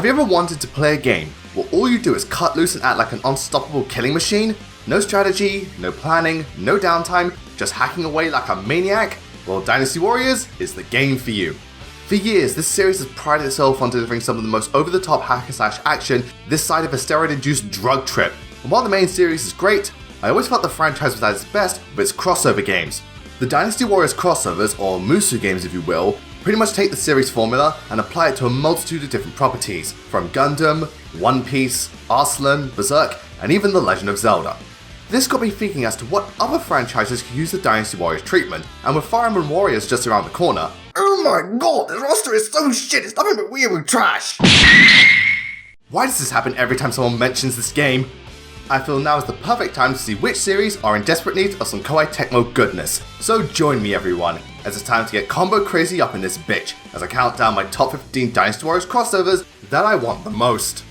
Have you ever wanted to play a game where all you do is cut loose and act like an unstoppable killing machine? No strategy, no planning, no downtime, just hacking away like a maniac? Well, Dynasty Warriors is the game for you. For years, this series has prided itself on delivering some of the most over-the-top hack-and-slash action this side of a steroid-induced drug trip. And while the main series is great, I always felt the franchise was at its best with its crossover games. The Dynasty Warriors crossovers, or Musu games if you will, pretty much take the series formula and apply it to a multitude of different properties, from Gundam, One Piece, Arslan, Berserk, and even The Legend of Zelda. This got me thinking as to what other franchises could use the Dynasty Warriors treatment, and with Fire Emblem Warriors just around the corner, oh my god, this roster is so shit, it's nothing but weird and trash! Why does this happen every time someone mentions this game? I feel now is the perfect time to see which series are in desperate need of some Koei Tecmo goodness. So join me everyone, as it's time to get combo crazy up in this bitch, as I count down my top 15 Dynasty Warriors crossovers that I want the most.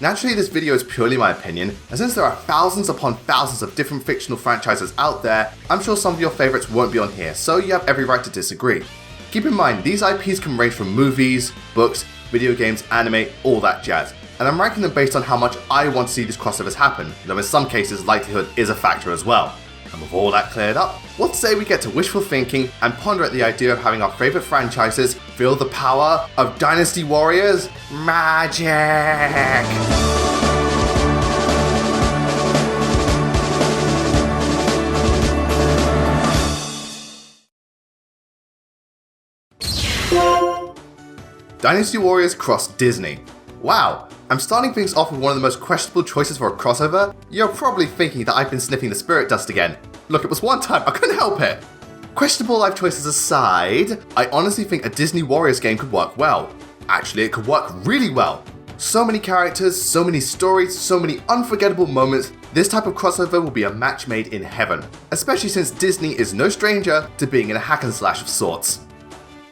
Naturally, this video is purely my opinion, and since there are thousands upon thousands of different fictional franchises out there, I'm sure some of your favourites won't be on here, so you have every right to disagree. Keep in mind, these IPs can range from movies, books, video games, anime, all that jazz, and I'm ranking them based on how much I want to see these crossovers happen, though in some cases likelihood is a factor as well. And with all that cleared up, let's say we get to wishful thinking and ponder at the idea of having our favourite franchises feel the power of Dynasty Warriors magic! Dynasty Warriors cross Disney. Wow, I'm starting things off with one of the most questionable choices for a crossover. You're probably thinking that I've been sniffing the spirit dust again. Look, it was one time, I couldn't help it. Questionable life choices aside, I honestly think a Disney Warriors game could work well. Actually, it could work really well. So many characters, so many stories, so many unforgettable moments, this type of crossover will be a match made in heaven. Especially since Disney is no stranger to being in a hack and slash of sorts.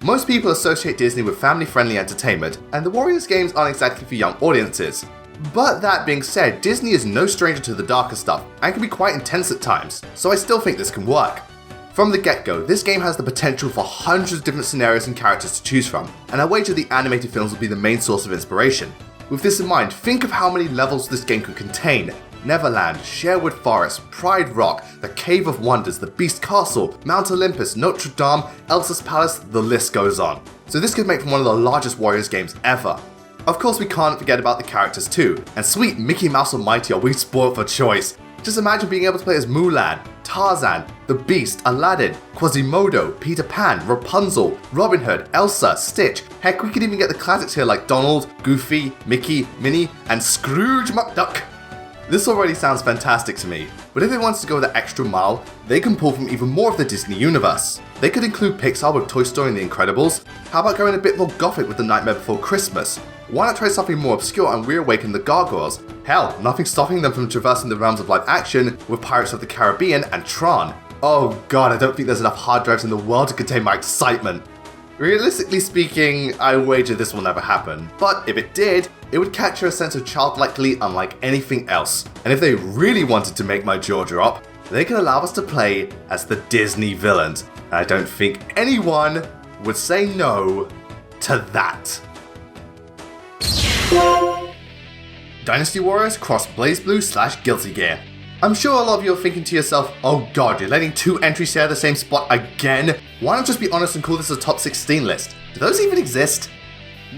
Most people associate Disney with family-friendly entertainment, and the Warriors games aren't exactly for young audiences. But that being said, Disney is no stranger to the darker stuff, and can be quite intense at times, so I still think this can work. From the get-go, this game has the potential for hundreds of different scenarios and characters to choose from, and I wager the animated films will be the main source of inspiration. With this in mind, think of how many levels this game could contain. Neverland, Sherwood Forest, Pride Rock, the Cave of Wonders, the Beast Castle, Mount Olympus, Notre Dame, Elsa's Palace, the list goes on. So this could make for one of the largest Warriors games ever. Of course we can't forget about the characters too, and sweet Mickey Mouse Almighty are we spoiled for choice. Just imagine being able to play as Mulan, Tarzan, the Beast, Aladdin, Quasimodo, Peter Pan, Rapunzel, Robin Hood, Elsa, Stitch, heck we could even get the classics here like Donald, Goofy, Mickey, Minnie, and Scrooge McDuck. This already sounds fantastic to me, but if they wanted to go the extra mile, they can pull from even more of the Disney universe. They could include Pixar with Toy Story and The Incredibles. How about going a bit more gothic with The Nightmare Before Christmas? Why not try something more obscure and reawaken the Gargoyles? Hell, nothing's stopping them from traversing the realms of live action with Pirates of the Caribbean and Tron. Oh god, I don't think there's enough hard drives in the world to contain my excitement. Realistically speaking, I wager this will never happen, but if it did, it would capture a sense of childlike glee unlike anything else. And if they really wanted to make my jaw drop, they could allow us to play as the Disney villains. And I don't think anyone would say no to that. Dynasty Warriors cross BlazBlue / Guilty Gear. I'm sure a lot of you are thinking to yourself, oh god, you're letting two entries share the same spot again? Why not just be honest and call this a top 16 list? Do those even exist?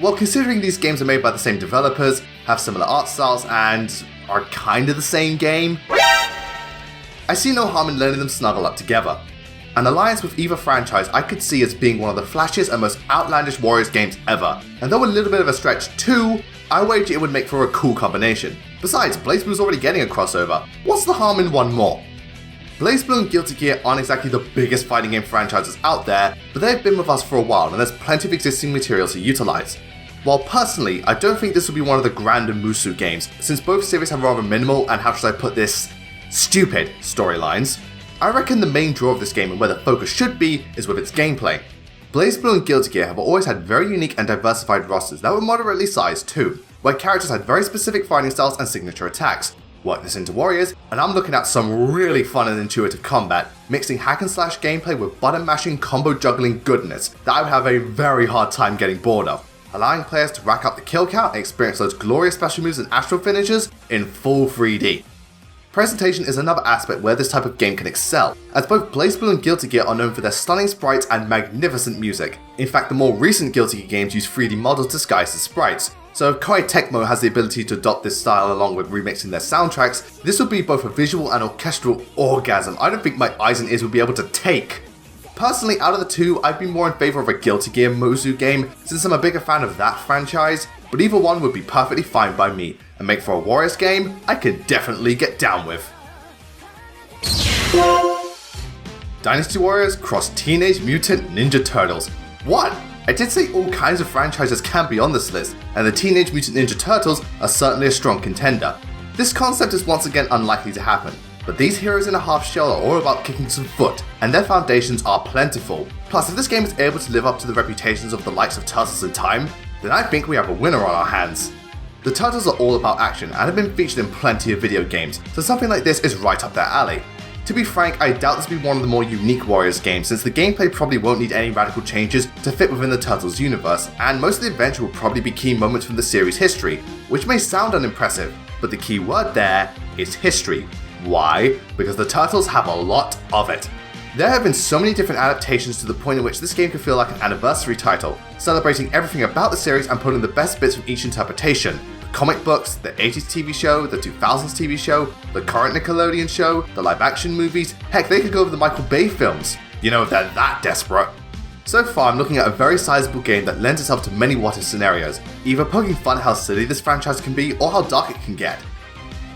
Well, considering these games are made by the same developers, have similar art styles, and are kinda the same game, I see no harm in letting them snuggle up together. An alliance with either franchise I could see as being one of the flashiest and most outlandish Warriors games ever, and though a little bit of a stretch too, I wager it would make for a cool combination. Besides, BlazBlue's already getting a crossover, what's the harm in one more? BlazBlue and Guilty Gear aren't exactly the biggest fighting game franchises out there, but they've been with us for a while and there's plenty of existing material to utilise. While personally, I don't think this will be one of the grander Musu games, since both series have rather minimal and how should I put this, stupid storylines. I reckon the main draw of this game and where the focus should be is with its gameplay. BlazBlue and Guilty Gear have always had very unique and diversified rosters that were moderately sized too, where characters had very specific fighting styles and signature attacks. Work this into Warriors, and I'm looking at some really fun and intuitive combat, mixing hack and slash gameplay with button mashing combo juggling goodness that I would have a very hard time getting bored of. allowing players to rack up the kill count and experience those glorious special moves and astral finishes in full 3D. Presentation is another aspect where this type of game can excel, as both BlazBlue and Guilty Gear are known for their stunning sprites and magnificent music. In fact, the more recent Guilty Gear games use 3D models disguised as sprites, so if Koei Tecmo has the ability to adopt this style along with remixing their soundtracks, this would be both a visual and orchestral orgasm I don't think my eyes and ears would be able to take. Personally, out of the two, I'd be more in favour of a Guilty Gear Mozu game, since I'm a bigger fan of that franchise, but either one would be perfectly fine by me, and make for a Warriors game I could definitely get down with. Dynasty Warriors cross Teenage Mutant Ninja Turtles. What? I did say all kinds of franchises can be on this list, and the Teenage Mutant Ninja Turtles are certainly a strong contender. This concept is once again unlikely to happen, but these heroes in a half shell are all about kicking some foot, and their foundations are plentiful. Plus, if this game is able to live up to the reputations of the likes of Turtles in Time, then I think we have a winner on our hands. The Turtles are all about action and have been featured in plenty of video games, so something like this is right up their alley. To be frank, I doubt this will be one of the more unique Warriors games, since the gameplay probably won't need any radical changes to fit within the Turtles universe, and most of the adventure will probably be key moments from the series' history, which may sound unimpressive, but the key word there is history. Why? Because the Turtles have a lot of it. There have been so many different adaptations to the point in which this game could feel like an anniversary title, celebrating everything about the series and pulling the best bits from each interpretation. The comic books, the 80s TV show, the 2000s TV show, the current Nickelodeon show, the live action movies, heck, they could go over the Michael Bay films. You know, if they're that desperate. So far, I'm looking at a very sizable game that lends itself to many what-if scenarios, either poking fun at how silly this franchise can be or how dark it can get.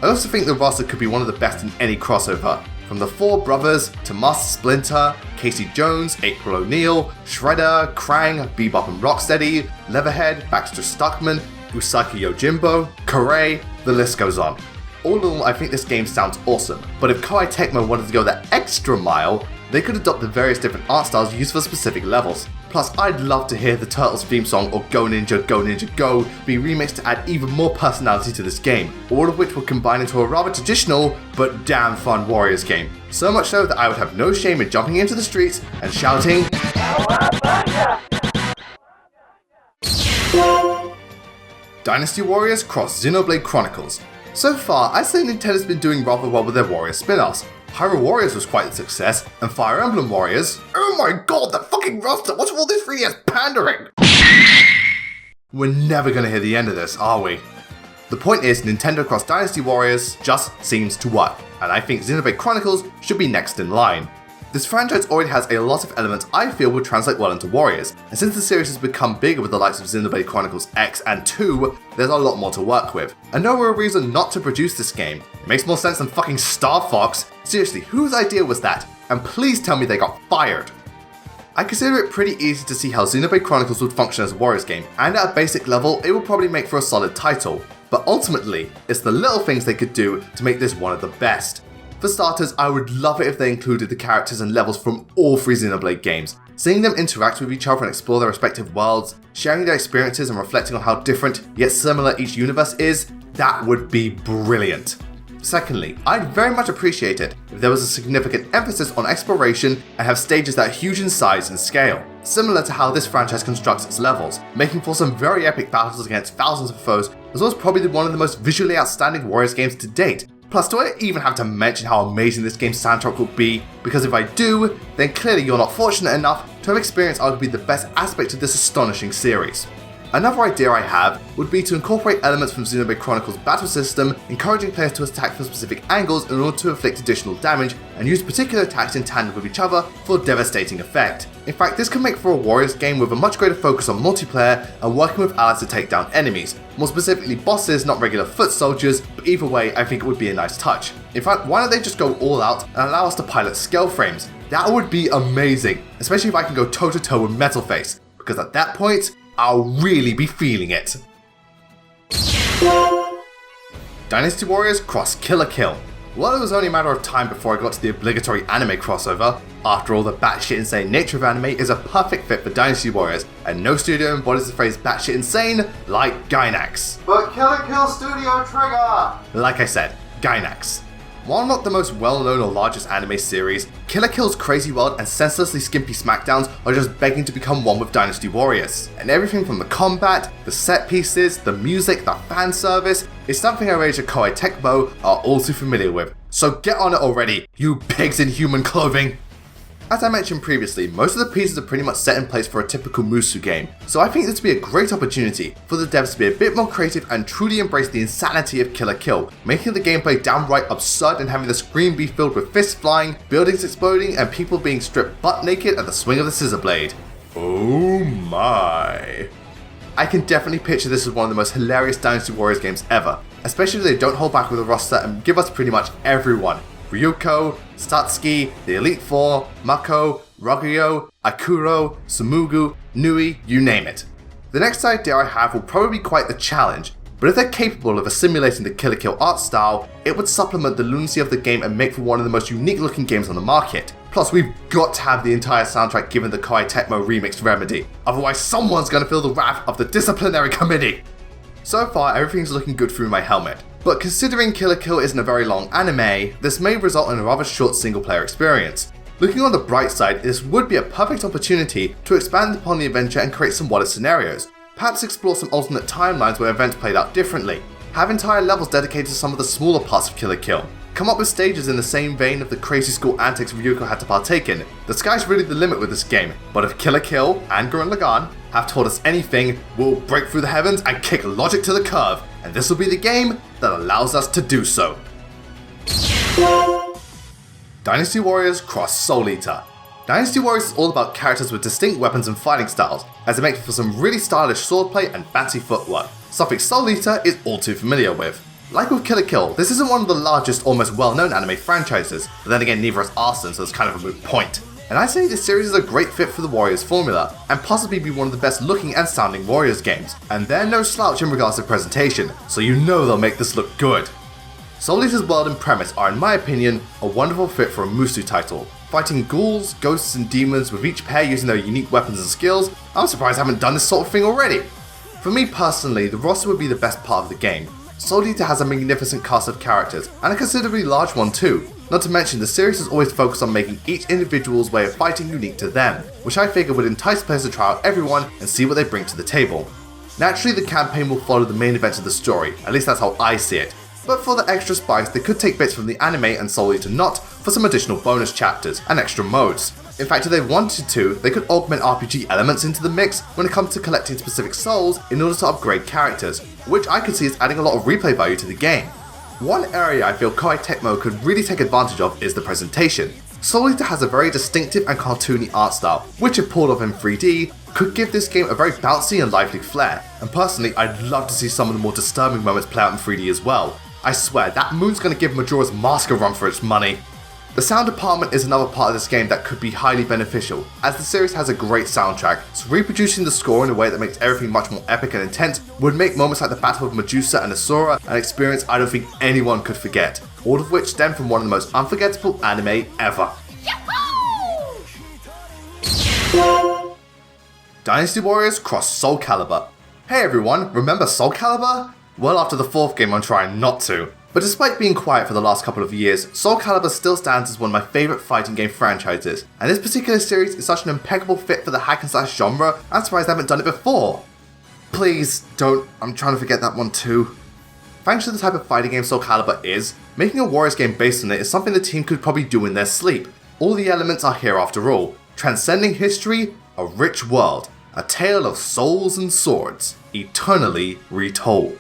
I also think the roster could be one of the best in any crossover, from the four brothers to Master Splinter, Casey Jones, April O'Neil, Shredder, Krang, Bebop and Rocksteady, Leatherhead, Baxter Stockman, Usagi Yojimbo, Corei, the list goes on. All in all, I think this game sounds awesome, but if Koei Tecmo wanted to go that extra mile, they could adopt the various different art styles used for specific levels. Plus, I'd love to hear the Turtles theme song or Go Ninja Go be remixed to add even more personality to this game, all of which will combine into a rather traditional but damn fun Warriors game. So much so that I would have no shame in jumping into the streets and shouting Dynasty Warriors cross Xenoblade Chronicles. So far, I'd say Nintendo's been doing rather well with their Warriors spin-offs. Hyrule Warriors was quite a success, and Fire Emblem Warriors— oh my god, that fucking roster, what's with all this 3DS pandering? We're never gonna hear the end of this, are we? The point is, Nintendo cross Dynasty Warriors just seems to work, and I think Xenoblade Chronicles should be next in line. This franchise already has a lot of elements I feel would translate well into Warriors, and since the series has become bigger with the likes of Xenoblade Chronicles X and 2, there's a lot more to work with, and no real reason not to produce this game. It makes more sense than fucking Star Fox. Seriously, whose idea was that? And please tell me they got fired. I consider it pretty easy to see how Xenoblade Chronicles would function as a Warriors game, and at a basic level, it would probably make for a solid title. But ultimately, it's the little things they could do to make this one of the best. For starters, I would love it if they included the characters and levels from all three Xenoblade games. Seeing them interact with each other and explore their respective worlds, sharing their experiences and reflecting on how different yet similar each universe is, that would be brilliant. Secondly, I'd very much appreciate it if there was a significant emphasis on exploration and have stages that are huge in size and scale, similar to how this franchise constructs its levels, making for some very epic battles against thousands of foes, as well as probably one of the most visually outstanding Warriors games to date. Plus, do I even have to mention how amazing this game's soundtrack will be? Because if I do, then clearly you're not fortunate enough to have experienced arguably the best aspect of this astonishing series. Another idea I have would be to incorporate elements from Xenoblade Chronicles' battle system, encouraging players to attack from specific angles in order to inflict additional damage, and use particular attacks in tandem with each other for devastating effect. In fact, this can make for a Warriors game with a much greater focus on multiplayer and working with allies to take down enemies, more specifically bosses, not regular foot soldiers, but either way, I think it would be a nice touch. In fact, why don't they just go all out and allow us to pilot scale frames? That would be amazing, especially if I can go toe to toe with Metalface, because at that point, I'll really be feeling it. Dynasty Warriors cross Kill la Kill. Well, it was only a matter of time before I got to the obligatory anime crossover. After all, the batshit insane nature of anime is a perfect fit for Dynasty Warriors, and no studio embodies the phrase batshit insane like Gainax. But Kill la Kill Studio Trigger! Like I said, Gainax. While not the most well-known or largest anime series, Kill la Kill's crazy world and senselessly skimpy smackdowns are just begging to become one with Dynasty Warriors. And everything from the combat, the set pieces, the music, the fan service is something I rage at Koei Tecmo are all too familiar with. So get on it already, you pigs in human clothing! As I mentioned previously, most of the pieces are pretty much set in place for a typical Musu game, so I think this would be a great opportunity for the devs to be a bit more creative and truly embrace the insanity of Kill la Kill, making the gameplay downright absurd and having the screen be filled with fists flying, buildings exploding, and people being stripped butt naked at the swing of the scissor blade. Oh my. I can definitely picture this as one of the most hilarious Dynasty Warriors games ever, especially if they don't hold back with a roster and give us pretty much everyone. Ryuko, Satsuki, the Elite Four, Mako, Raguyo, Akuro, Sumugu, Nui, you name it. The next idea I have will probably be quite the challenge, but if they're capable of assimilating the Kill la Kill art style, it would supplement the lunacy of the game and make for one of the most unique looking games on the market. Plus, we've got to have the entire soundtrack given the Koei Tecmo remixed remedy, otherwise someone's gonna feel the wrath of the disciplinary committee. So far, everything's looking good through my helmet. But considering Kill la Kill isn't a very long anime, this may result in a rather short single player experience. Looking on the bright side, this would be a perfect opportunity to expand upon the adventure and create some wider scenarios. Perhaps explore some alternate timelines where events played out differently. Have entire levels dedicated to some of the smaller parts of Kill la Kill. Come up with stages in the same vein of the crazy school antics Ryuko had to partake in. The sky's really the limit with this game, but if Kill la Kill and Gurren Lagann have taught us anything, we'll break through the heavens and kick logic to the curb, and this will be the game that allows us to do so. Dynasty Warriors Cross Soul Eater. Dynasty Warriors is all about characters with distinct weapons and fighting styles, as it makes for some really stylish swordplay and fancy footwork, something Soul Eater is all too familiar with. Like with Kill la Kill, this isn't one of the largest or most well-known anime franchises, but then again neither is Arson, so it's kind of a moot point. And I say this series is a great fit for the Warriors formula, and possibly be one of the best looking and sounding Warriors games, and they're no slouch in regards to presentation, so you know they'll make this look good. Soul Eater's world and premise are, in my opinion, a wonderful fit for a Musu title. Fighting ghouls, ghosts and demons with each pair using their unique weapons and skills, I'm surprised I haven't done this sort of thing already. For me personally, the roster would be the best part of the game. Soul Eater has a magnificent cast of characters, and a considerably large one too. Not to mention, the series has always focused on making each individual's way of fighting unique to them, which I figure would entice players to try out everyone and see what they bring to the table. Naturally, the campaign will follow the main events of the story, at least that's how I see it. But for the extra spice, they could take bits from the anime and Soul Eater not for some additional bonus chapters and extra modes. In fact, if they wanted to, they could augment RPG elements into the mix when it comes to collecting specific souls in order to upgrade characters, which I could see as adding a lot of replay value to the game. One area I feel Koei Tecmo could really take advantage of is the presentation. Soul Eater has a very distinctive and cartoony art style, which if pulled off in 3D, could give this game a very bouncy and lively flair, and personally I'd love to see some of the more disturbing moments play out in 3D as well. I swear, that moon's gonna give Majora's Mask a run for its money. The sound department is another part of this game that could be highly beneficial, as the series has a great soundtrack, so reproducing the score in a way that makes everything much more epic and intense would make moments like the Battle of Medusa and Asura an experience I don't think anyone could forget, all of which stem from one of the most unforgettable anime ever. Yahoo! Dynasty Warriors Cross Soul Calibur. Hey everyone, remember Soul Calibur? Well, after the 4th game I'm trying not to. But despite being quiet for the last couple of years, Soul Calibur still stands as one of my favourite fighting game franchises, and this particular series is such an impeccable fit for the hack and slash genre, I'm surprised I haven't done it before. Please don't, I'm trying to forget that one too. Thanks to the type of fighting game Soul Calibur is, making a Warriors game based on it is something the team could probably do in their sleep. All the elements are here after all, transcending history, a rich world, a tale of souls and swords, eternally retold.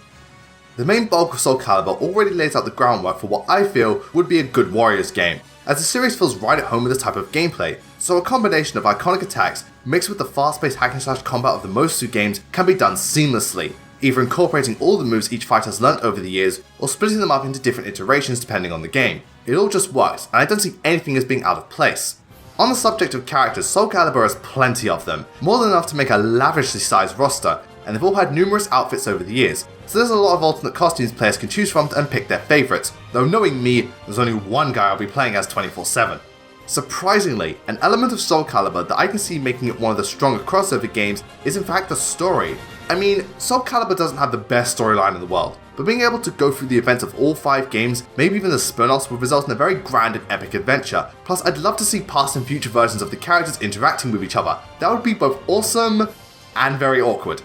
The main bulk of Soul Calibur already lays out the groundwork for what I feel would be a good Warriors game, as the series feels right at home with this type of gameplay, so a combination of iconic attacks mixed with the fast-paced hack and slash combat of the most 2 games can be done seamlessly, either incorporating all the moves each fighter has learnt over the years, or splitting them up into different iterations depending on the game. It all just works, and I don't see anything as being out of place. On the subject of characters, Soul Calibur has plenty of them, more than enough to make a lavishly sized roster, and they've all had numerous outfits over the years, so there's a lot of alternate costumes players can choose from and pick their favourites, though knowing me, there's only one guy I'll be playing as 24/7. Surprisingly, an element of Soul Calibur that I can see making it one of the stronger crossover games is in fact the story. I mean, Soul Calibur doesn't have the best storyline in the world, but being able to go through the events of all 5 games, maybe even the spin-offs, would result in a very grand and epic adventure. Plus, I'd love to see past and future versions of the characters interacting with each other. That would be both awesome and very awkward.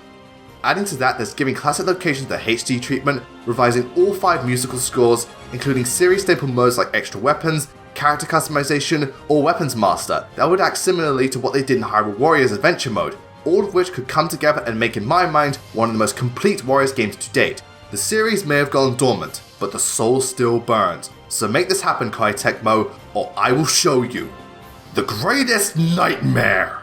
Adding to that, there's giving classic locations the HD treatment, revising all 5 musical scores, including series staple modes like extra weapons, character customization, or weapons master that would act similarly to what they did in RWBY Warriors Adventure Mode, all of which could come together and make, in my mind, one of the most complete Warriors games to date. The series may have gone dormant, but the soul still burns. So make this happen, Koei Tecmo, or I will show you the greatest nightmare!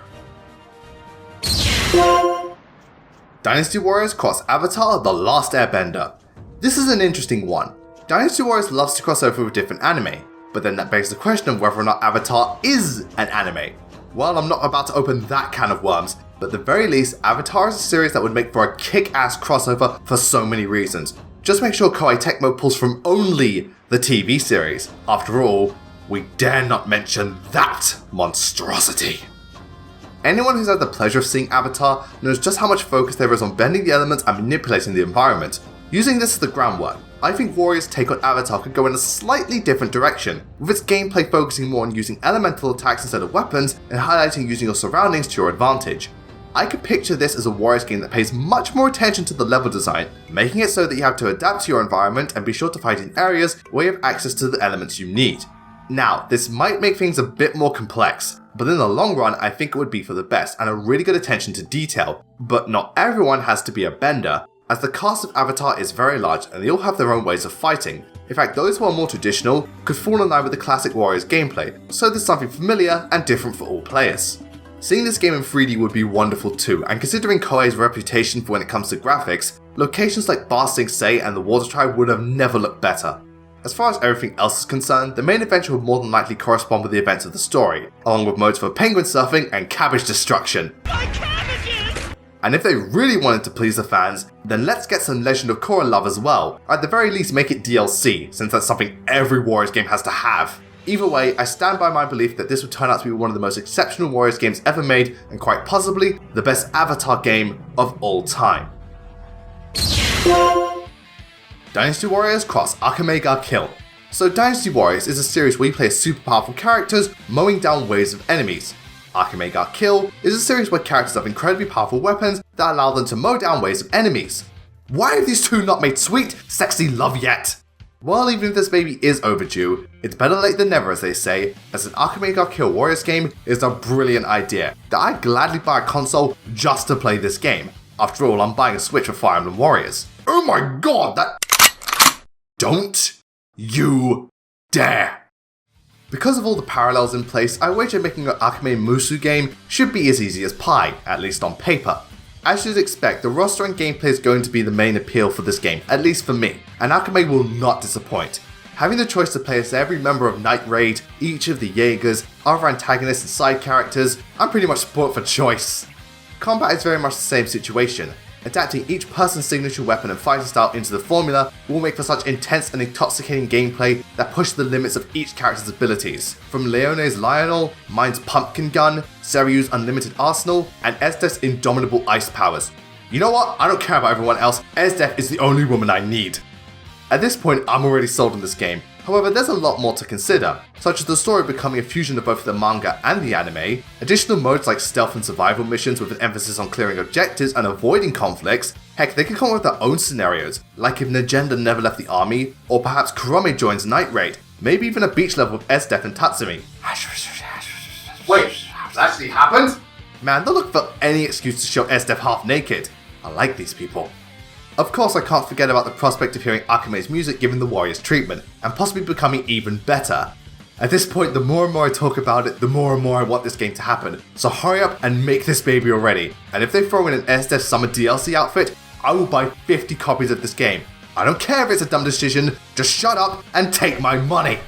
Dynasty Warriors cross Avatar: The Last Airbender. This is an interesting one. Dynasty Warriors loves to cross over with different anime, but then that begs the question of whether or not Avatar is an anime. Well, I'm not about to open that can of worms, but at the very least, Avatar is a series that would make for a kick-ass crossover for so many reasons. Just make sure Koei Tecmo pulls from only the TV series. After all, we dare not mention that monstrosity. Anyone who's had the pleasure of seeing Avatar knows just how much focus there is on bending the elements and manipulating the environment. Using this as the groundwork, I think Warriors' take on Avatar could go in a slightly different direction, with its gameplay focusing more on using elemental attacks instead of weapons and highlighting using your surroundings to your advantage. I could picture this as a Warriors game that pays much more attention to the level design, making it so that you have to adapt to your environment and be sure to fight in areas where you have access to the elements you need. Now, this might make things a bit more complex, but in the long run I think it would be for the best and a really good attention to detail. But not everyone has to be a bender, as the cast of Avatar is very large and they all have their own ways of fighting. In fact, those who are more traditional could fall in line with the classic Warriors gameplay, so there's something familiar and different for all players. Seeing this game in 3D would be wonderful too, and considering Koei's reputation for when it comes to graphics, locations like Ba Sing Se and the Water Tribe would have never looked better. As far as everything else is concerned, the main adventure would more than likely correspond with the events of the story, along with modes for penguin surfing and cabbage destruction. My cabbages! And if they really wanted to please the fans, then let's get some Legend of Korra love as well, or at the very least make it DLC, since that's something every Warriors game has to have. Either way, I stand by my belief that this would turn out to be one of the most exceptional Warriors games ever made, and quite possibly the best Avatar game of all time. Dynasty Warriors cross Akame ga Kill. So Dynasty Warriors is a series where you play as super powerful characters mowing down waves of enemies. Akame ga Kill is a series where characters have incredibly powerful weapons that allow them to mow down waves of enemies. Why have these two not made sweet, sexy love yet? Well, even if this baby is overdue, it's better late than never, as they say, as an Akame ga Kill Warriors game is a brilliant idea that I'd gladly buy a console just to play this game. After all, I'm buying a Switch for Fire Emblem Warriors. Oh my god, that... Don't you dare! Because of all the parallels in place, I wager making an Akame Musu game should be as easy as pie, at least on paper. As you'd expect, the roster and gameplay is going to be the main appeal for this game, at least for me, and Akame will not disappoint. Having the choice to play as every member of Night Raid, each of the Jaegers, other antagonists and side characters, I'm pretty much spoiled for choice. Combat is very much the same situation. Adapting each person's signature weapon and fighting style into the formula will make for such intense and intoxicating gameplay that push the limits of each character's abilities. From Leone's Lionel, mine's Pumpkin Gun, Seryu's Unlimited Arsenal, and Esdef's indomitable ice powers. You know what? I don't care about everyone else, Esdef is the only woman I need. At this point, I'm already sold on this game. However, there's a lot more to consider, such as the story becoming a fusion of both the manga and the anime, additional modes like stealth and survival missions with an emphasis on clearing objectives and avoiding conflicts. Heck, they could come up with their own scenarios, like if Negenda never left the army, or perhaps Kurome joins Night Raid, maybe even a beach level with Esdef and Tatsumi. Wait, has that actually happened? Man, they'll look for any excuse to show Esdef half naked. I like these people. Of course, I can't forget about the prospect of hearing Akame's music given the Warriors treatment, and possibly becoming even better. At this point, the more and more I talk about it, the more and more I want this game to happen, so hurry up and make this baby already. And if they throw in an Esdef Summer DLC outfit, I will buy 50 copies of this game. I don't care if it's a dumb decision, just shut up and take my money!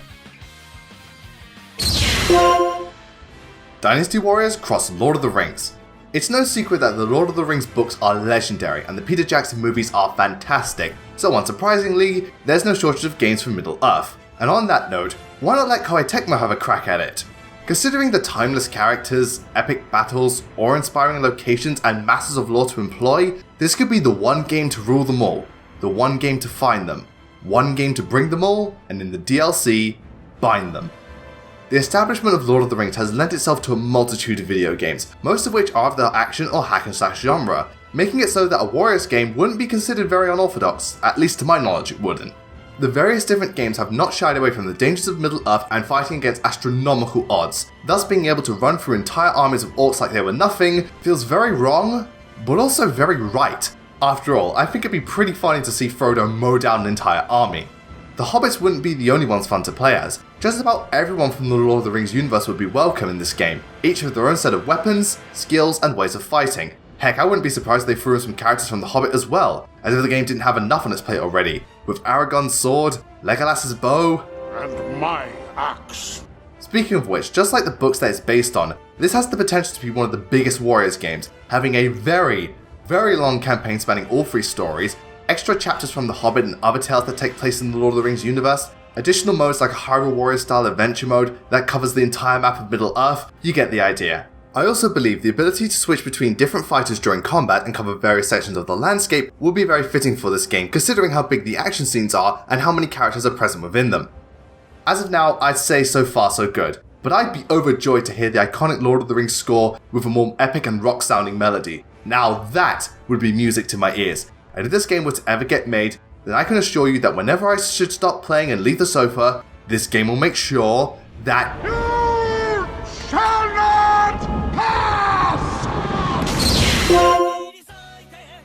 Dynasty Warriors cross Lord of the Rings. It's no secret that the Lord of the Rings books are legendary and the Peter Jackson movies are fantastic, so unsurprisingly, there's no shortage of games for Middle-earth. And on that note, why not let Koei Tecmo have a crack at it? Considering the timeless characters, epic battles, awe-inspiring locations and masses of lore to employ, this could be the one game to rule them all. the one game to find them, one game to bring them all, and in the DLC, bind them. The establishment of Lord of the Rings has lent itself to a multitude of video games, most of which are of the action or hack and slash genre, making it so that a Warriors game wouldn't be considered very unorthodox, at least to my knowledge it wouldn't. The various different games have not shied away from the dangers of Middle-earth and fighting against astronomical odds, thus being able to run through entire armies of orcs like they were nothing feels very wrong, but also very right. After all, I think it'd be pretty funny to see Frodo mow down an entire army. The hobbits wouldn't be the only ones fun to play as. Just about everyone from the Lord of the Rings universe would be welcome in this game, each with their own set of weapons, skills, and ways of fighting. Heck, I wouldn't be surprised if they threw in some characters from The Hobbit as well, as if the game didn't have enough on its plate already, with Aragorn's sword, Legolas's bow, and my axe. Speaking of which, just like the books that it's based on, this has the potential to be one of the biggest Warriors games, having a very long campaign spanning all three stories, extra chapters from The Hobbit and other tales that take place in the Lord of the Rings universe, additional modes like a Hyrule Warriors style adventure mode that covers the entire map of Middle-earth, you get the idea. I also believe the ability to switch between different fighters during combat and cover various sections of the landscape will be very fitting for this game considering how big the action scenes are and how many characters are present within them. As of now, I'd say so far so good, but I'd be overjoyed to hear the iconic Lord of the Rings score with a more epic and rock sounding melody. Now that would be music to my ears, and if this game were to ever get made, then I can assure you that whenever I should stop playing and leave the sofa, this game will make sure that You shall not pass!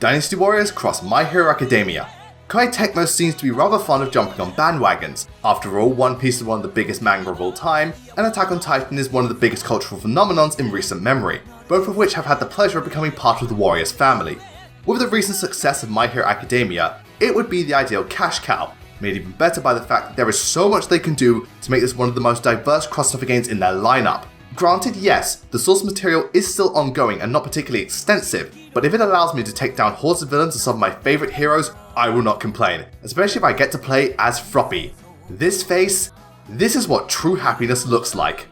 Dynasty Warriors cross My Hero Academia. Koei Tecmo seems to be rather fond of jumping on bandwagons. After all, One Piece is one of the biggest manga of all time, and Attack on Titan is one of the biggest cultural phenomenons in recent memory, both of which have had the pleasure of becoming part of the Warriors family. With the recent success of My Hero Academia, it would be the ideal cash cow, made even better by the fact that there is so much they can do to make this one of the most diverse crossover games in their lineup. Granted, yes, the source material is still ongoing and not particularly extensive, but if it allows me to take down hordes of villains and some of my favourite heroes, I will not complain, especially if I get to play as Froppy. This face, this is what true happiness looks like.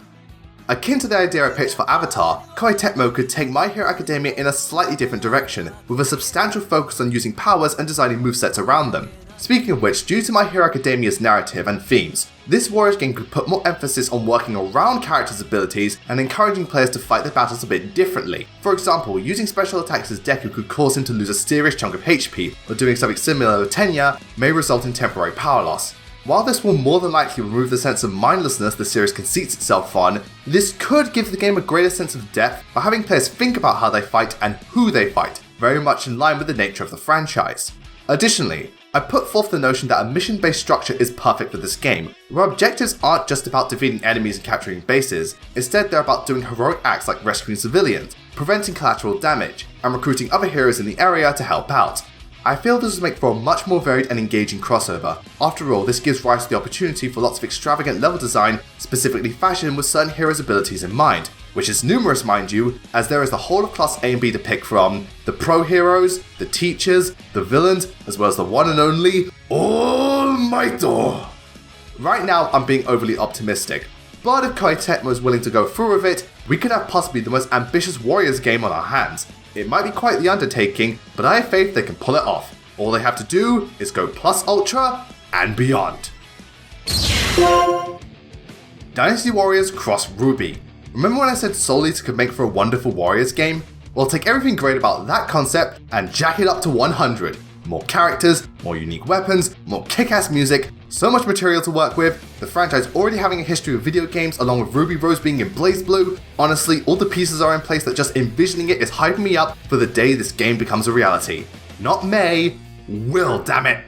Akin to the idea I pitched for Avatar, Koei Tecmo could take My Hero Academia in a slightly different direction, with a substantial focus on using powers and designing movesets around them. Speaking of which, due to My Hero Academia's narrative and themes, this Warriors game could put more emphasis on working around characters' abilities and encouraging players to fight their battles a bit differently. For example, using special attacks as Deku could cause him to lose a serious chunk of HP, or doing something similar with Tenya may result in temporary power loss. While this will more than likely remove the sense of mindlessness the series conceits itself on, this could give the game a greater sense of depth by having players think about how they fight and who they fight, very much in line with the nature of the franchise. Additionally, I put forth the notion that a mission-based structure is perfect for this game, where objectives aren't just about defeating enemies and capturing bases, instead they're about doing heroic acts like rescuing civilians, preventing collateral damage, and recruiting other heroes in the area to help out. I feel this would make for a much more varied and engaging crossover. After all, this gives rise to the opportunity for lots of extravagant level design, specifically fashioned with certain heroes' abilities in mind, which is numerous mind you, as there is the whole of class A and B to pick from, the pro heroes, the teachers, the villains, as well as the one and only All Might. Right now I'm being overly optimistic, but if Koei Tecmo is willing to go through with it, we could have possibly the most ambitious Warriors game on our hands. It might be quite the undertaking, but I have faith they can pull it off. All they have to do is go plus ultra and beyond. Dynasty Warriors cross RWBY. Remember when I said Soul Eater could make for a wonderful Warriors game? Well, take everything great about that concept and jack it up to 100. More characters, more unique weapons, more kick-ass music, so much material to work with, the franchise already having a history of video games along with Ruby Rose being in BlazBlue. Honestly, all the pieces are in place that just envisioning it is hyping me up for the day this game becomes a reality. Not may, will, damn it!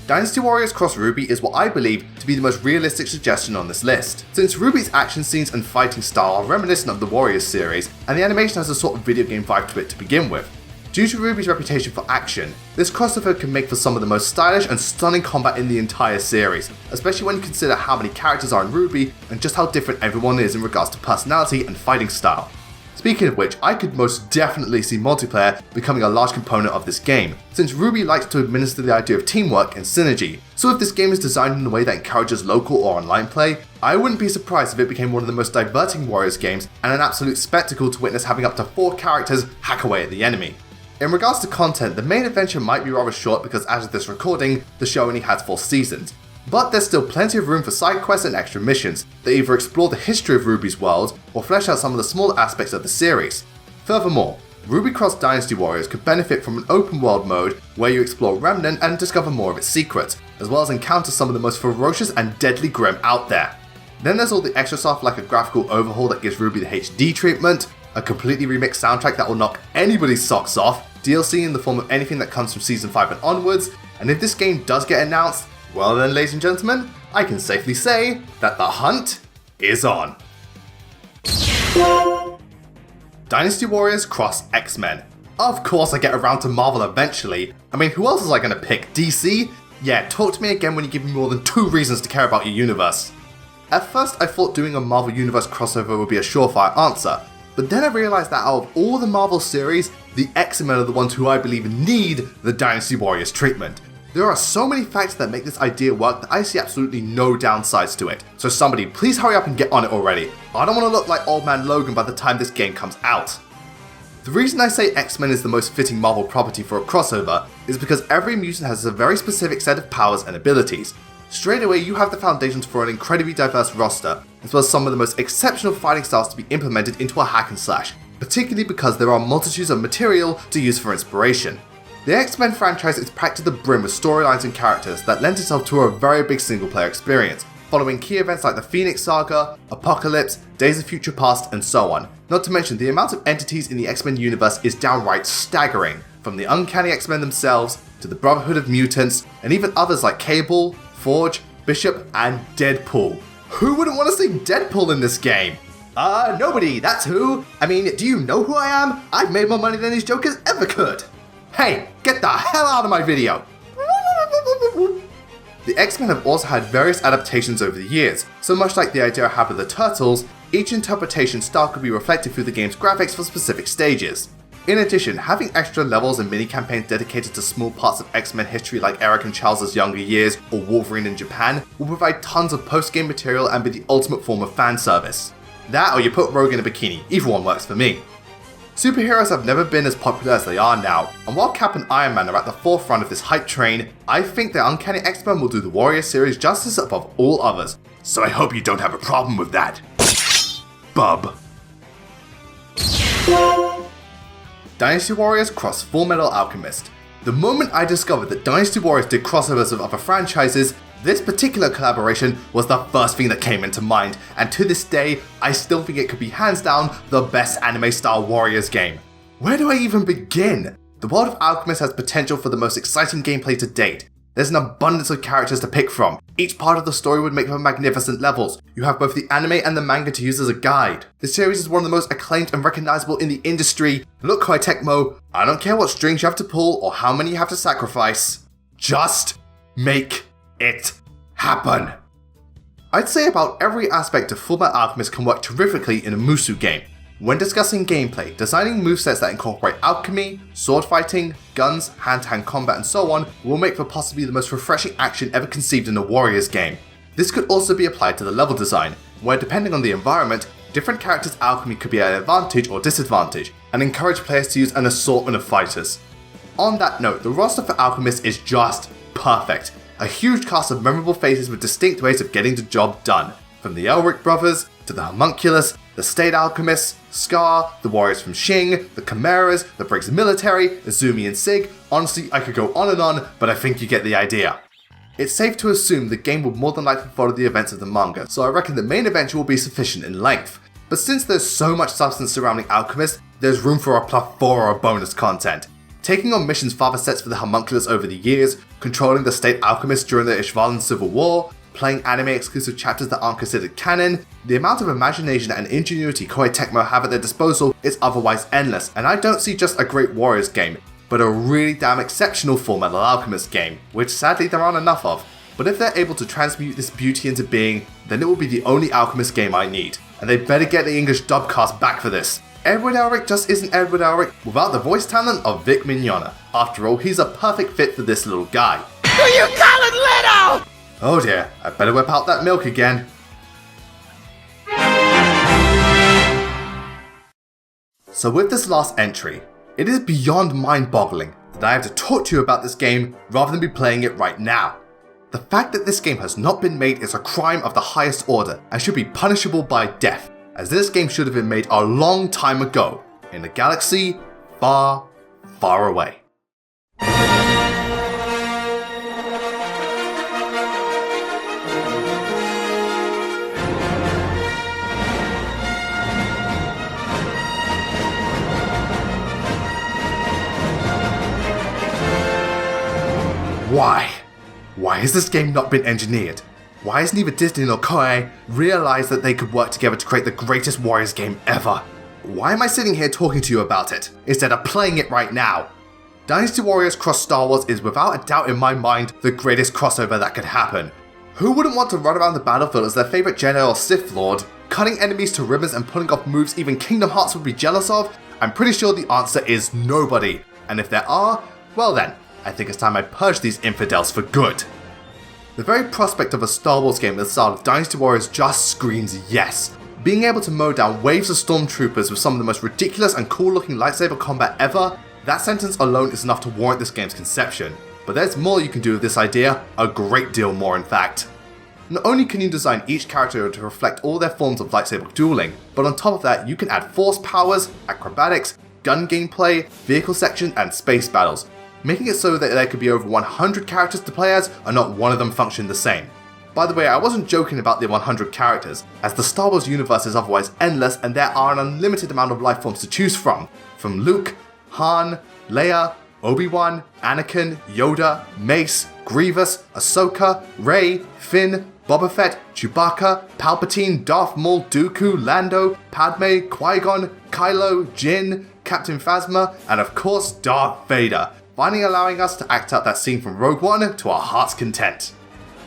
Dynasty Warriors Cross RWBY is what I believe to be the most realistic suggestion on this list, since RWBY's action scenes and fighting style are reminiscent of the Warriors series, and the animation has a sort of video game vibe to it to begin with. Due to RWBY's reputation for action, this crossover can make for some of the most stylish and stunning combat in the entire series, especially when you consider how many characters are in RWBY and just how different everyone is in regards to personality and fighting style. Speaking of which, I could most definitely see multiplayer becoming a large component of this game, since RWBY likes to administer the idea of teamwork and synergy, so if this game is designed in a way that encourages local or online play, I wouldn't be surprised if it became one of the most diverting Warriors games and an absolute spectacle to witness having up to 4 characters hack away at the enemy. In regards to content, the main adventure might be rather short because as of this recording, the show only has 4 seasons. But there's still plenty of room for side quests and extra missions that either explore the history of RWBY's world or flesh out some of the smaller aspects of the series. Furthermore, RWBY Cross Dynasty Warriors could benefit from an open world mode where you explore Remnant and discover more of its secrets, as well as encounter some of the most ferocious and deadly grim out there. Then there's all the extra stuff like a graphical overhaul that gives RWBY the HD treatment, a completely remixed soundtrack that will knock anybody's socks off, DLC in the form of anything that comes from Season 5 and onwards, and if this game does get announced, well then ladies and gentlemen, I can safely say that the hunt is on. Dynasty Warriors Cross XMen. Of course I get around to Marvel eventually. I mean, who else was I gonna pick? DC? Yeah, talk to me again when you give me more than 2 reasons to care about your universe. At first I thought doing a Marvel Universe crossover would be a surefire answer, but then I realised that out of all the Marvel series, the X-Men are the ones who I believe need the Dynasty Warriors treatment. There are so many factors that make this idea work that I see absolutely no downsides to it. So somebody, please hurry up and get on it already. I don't want to look like Old Man Logan by the time this game comes out. The reason I say X-Men is the most fitting Marvel property for a crossover is because every mutant has a very specific set of powers and abilities. Straight away you have the foundations for an incredibly diverse roster, as well as some of the most exceptional fighting styles to be implemented into a hack and slash, particularly because there are multitudes of material to use for inspiration. The X-Men franchise is packed to the brim with storylines and characters that lend itself to a very big single player experience, following key events like the Phoenix Saga, Apocalypse, Days of Future Past, and so on. Not to mention the amount of entities in the X-Men universe is downright staggering, from the Uncanny X-Men themselves, to the Brotherhood of Mutants, and even others like Cable, Forge, Bishop, and Deadpool. Who wouldn't want to see Deadpool in this game? Nobody, that's who. I mean, do you know who I am? I've made more money than these jokers ever could. Hey, get the hell out of my video! The X-Men have also had various adaptations over the years, so much like the idea I have with the Turtles, each interpretation style could be reflected through the game's graphics for specific stages. In addition, having extra levels and mini-campaigns dedicated to small parts of X-Men history like Eric and Charles' younger years or Wolverine in Japan will provide tons of post-game material and be the ultimate form of fan service. That or you put Rogue in a bikini, either one works for me. Superheroes have never been as popular as they are now, and while Cap and Iron Man are at the forefront of this hype train, I think the Uncanny X-Men will do the Warriors series justice above all others, so I hope you don't have a problem with that. Bub. Dynasty Warriors cross Full Metal Alchemist. The moment I discovered that Dynasty Warriors did crossovers with other franchises, this particular collaboration was the first thing that came into mind, and to this day, I still think it could be hands down the best anime-style Warriors game. Where do I even begin? The world of Alchemist has potential for the most exciting gameplay to date. There's an abundance of characters to pick from. Each part of the story would make for magnificent levels. You have both the anime and the manga to use as a guide. The series is one of the most acclaimed and recognizable in the industry. Look, Koei Tecmo, I don't care what strings you have to pull or how many you have to sacrifice. Just make it happen. I'd say about every aspect of Fullmetal Alchemist can work terrifically in a Musou game. When discussing gameplay, designing movesets that incorporate alchemy, sword fighting, guns, hand-to-hand combat and so on will make for possibly the most refreshing action ever conceived in a Warriors game. This could also be applied to the level design, where depending on the environment, different characters' alchemy could be at advantage or disadvantage, and encourage players to use an assortment of fighters. On that note, the roster for Alchemist is just perfect. A huge cast of memorable faces with distinct ways of getting the job done. From the Elric brothers, to the Homunculus, the State Alchemists, Scar, the Warriors from Shing, the Chimeras, the Briggs Military, Izumi and Sig. Honestly, I could go on and on, but I think you get the idea. It's safe to assume the game will more than likely follow the events of the manga, so I reckon the main adventure will be sufficient in length. But since there's so much substance surrounding Alchemist, there's room for a plethora of bonus content. Taking on missions father sets for the Homunculus over the years, controlling the State Alchemist during the Ishvalan Civil War, playing anime-exclusive chapters that aren't considered canon, the amount of imagination and ingenuity Koei Tecmo have at their disposal is otherwise endless, and I don't see just a great Warriors game, but a really damn exceptional Fullmetal Alchemist game, which sadly there aren't enough of. But if they're able to transmute this beauty into being, then it will be the only Alchemist game I need, and they better get the English dubcast back for this. Edward Elric just isn't Edward Elric without the voice talent of Vic Mignogna. After all, he's a perfect fit for this little guy. Do you call it little? Oh dear, I better whip out that milk again. So with this last entry, It is beyond mind-boggling that I have to talk to you about this game rather than be playing it right now. The fact that this game has not been made is a crime of the highest order and should be punishable by death, as this game should have been made a long time ago, in a galaxy far, far away. Why? Why has this game not been engineered? Why has neither Disney nor Koei realized that they could work together to create the greatest Warriors game ever? Why am I sitting here talking to you about it, instead of playing it right now? Dynasty Warriors cross Star Wars is without a doubt in my mind the greatest crossover that could happen. Who wouldn't want to run around the battlefield as their favourite Jedi or Sith Lord, cutting enemies to ribbons and pulling off moves even Kingdom Hearts would be jealous of? I'm pretty sure the answer is nobody, and if there are, well then, I think it's time I purge these infidels for good. The very prospect of a Star Wars game in the style of Dynasty Warriors just screams yes. Being able to mow down waves of stormtroopers with some of the most ridiculous and cool looking lightsaber combat ever, that sentence alone is enough to warrant this game's conception. But there's more you can do with this idea, a great deal more in fact. Not only can you design each character to reflect all their forms of lightsaber dueling, but on top of that you can add force powers, acrobatics, gun gameplay, vehicle section and space battles, making it so that there could be over 100 characters to play as and not one of them function the same. By the way, I wasn't joking about the 100 characters, as the Star Wars universe is otherwise endless and there are an unlimited amount of life forms to choose from Luke, Han, Leia, Obi-Wan, Anakin, Yoda, Mace, Grievous, Ahsoka, Rey, Finn, Boba Fett, Chewbacca, Palpatine, Darth Maul, Dooku, Lando, Padme, Qui-Gon, Kylo, Jin, Captain Phasma, and of course Darth Vader, finally allowing us to act out that scene from Rogue One to our heart's content.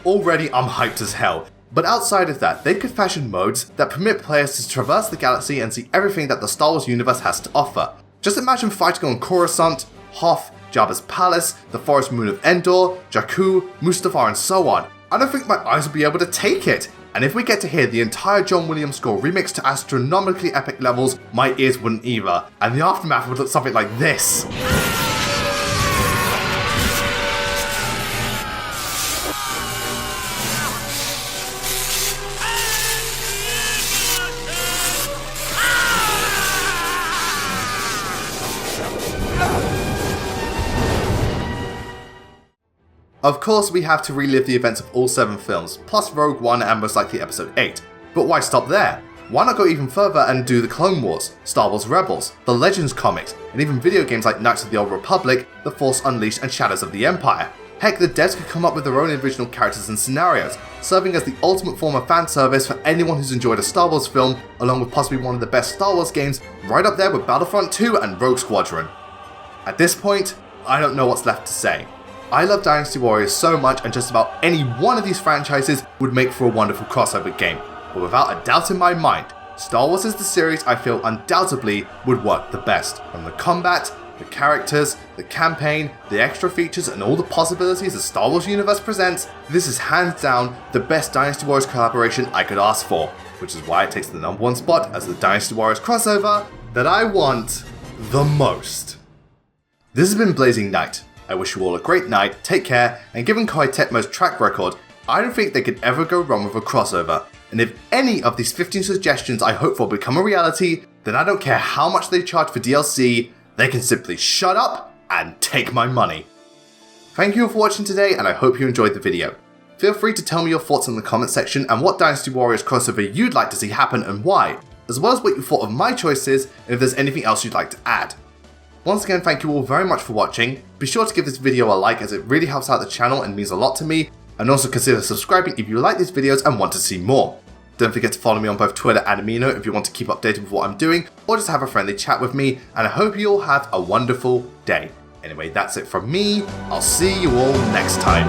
Already I'm hyped as hell, but outside of that, they could fashion modes that permit players to traverse the galaxy and see everything that the Star Wars universe has to offer. Just imagine fighting on Coruscant, Hoth, Jabba's palace, the forest moon of Endor, Jakku, Mustafar and so on. I don't think my eyes will be able to take it. And if we get to hear the entire John Williams score remixed to astronomically epic levels, my ears wouldn't either, and the aftermath would look something like this. Of course, we have to relive the events of all 7 films, plus Rogue One and most likely Episode 8. But why stop there? Why not go even further and do the Clone Wars, Star Wars Rebels, the Legends comics, and even video games like Knights of the Old Republic, The Force Unleashed and Shadows of the Empire? Heck, the devs could come up with their own original characters and scenarios, serving as the ultimate form of fan service for anyone who's enjoyed a Star Wars film, along with possibly one of the best Star Wars games, right up there with Battlefront 2 and Rogue Squadron. At this point, I don't know what's left to say. I love Dynasty Warriors so much, and just about any one of these franchises would make for a wonderful crossover game. But without a doubt in my mind, Star Wars is the series I feel undoubtedly would work the best. From the combat, the characters, the campaign, the extra features, and all the possibilities the Star Wars universe presents, this is hands down the best Dynasty Warriors collaboration I could ask for, which is why it takes the #1 spot as the Dynasty Warriors crossover that I want the most. This has been Blazing Knight. I wish you all a great night, take care, and given Koei Tecmo's track record, I don't think they could ever go wrong with a crossover. And if any of these 15 suggestions I hope for become a reality, then I don't care how much they charge for DLC, they can simply shut up and take my money. Thank you all for watching today, and I hope you enjoyed the video. Feel free to tell me your thoughts in the comment section and what Dynasty Warriors crossover you'd like to see happen and why, as well as what you thought of my choices and if there's anything else you'd like to add. Once again, thank you all very much for watching. Be sure to give this video a like as it really helps out the channel and means a lot to me, and also consider subscribing if you like these videos and want to see more. Don't forget to follow me on both Twitter and Amino if you want to keep updated with what I'm doing, or just have a friendly chat with me, and I hope you all have a wonderful day. Anyway, that's it from me. I'll see you all next time.